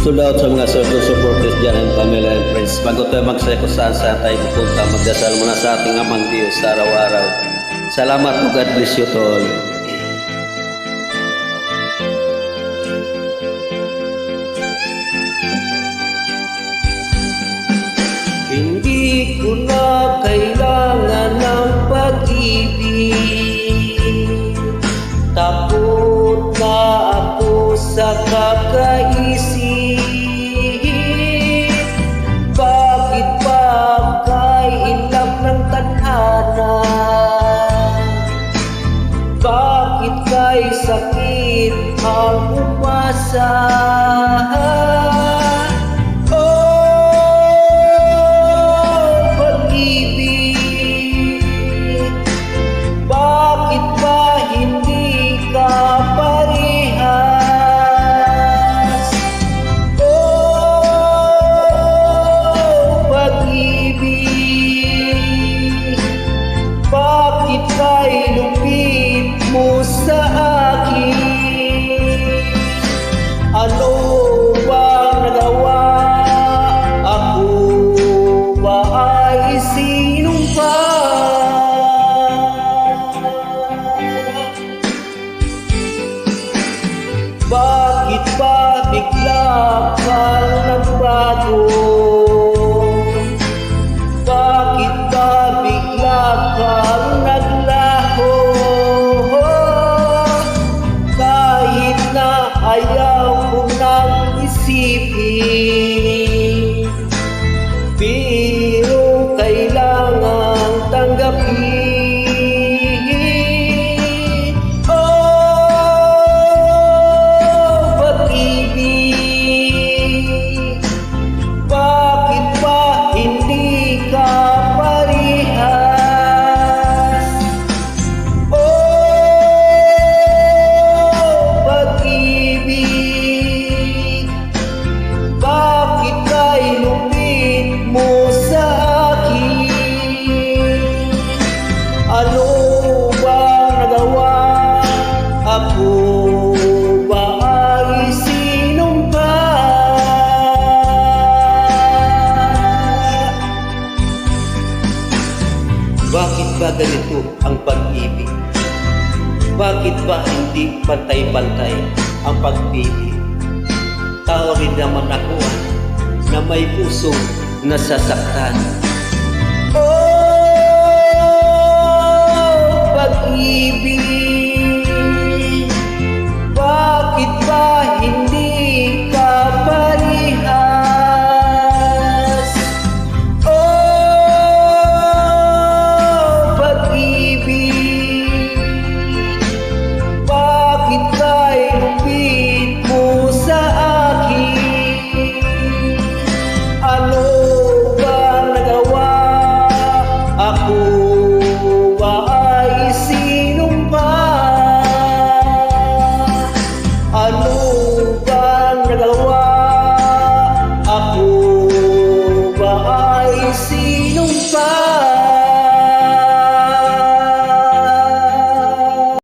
Shoutout sa mga supporters dyan and family and friends. Bago tayo magsaya kung saan tayo pupunta, magdasal muna sa ating amang Diyos sa araw-araw. Salamat po, God bless you to all. Hindi ko na kailangan ng pag-ibig. Takot na ako sa kakaisip. Bakit ba kay ilap ng tadhana? Bakit kay sakit ang umasa? Sa akin, ano bang nagawa? Ako ba ay sinumpa? Bakit ba bigla kang nagbago? Bakit ba bigla kang naglaho? Ayaw ko nang isipin, pero kailangan tanggapin. Oh, pag-ibig, bakit ba hindi ka parihas? Bakit kay lupit mo sa akin? Ano ba nagawa? Ako ba ay sinumpa? Bakit ba ganito ang pag-ibig? Bakit ba hindi pantay-pantay ang pagpili? Tao rin naman ako na may pusong nasasaktan. Oh, pag-ibig.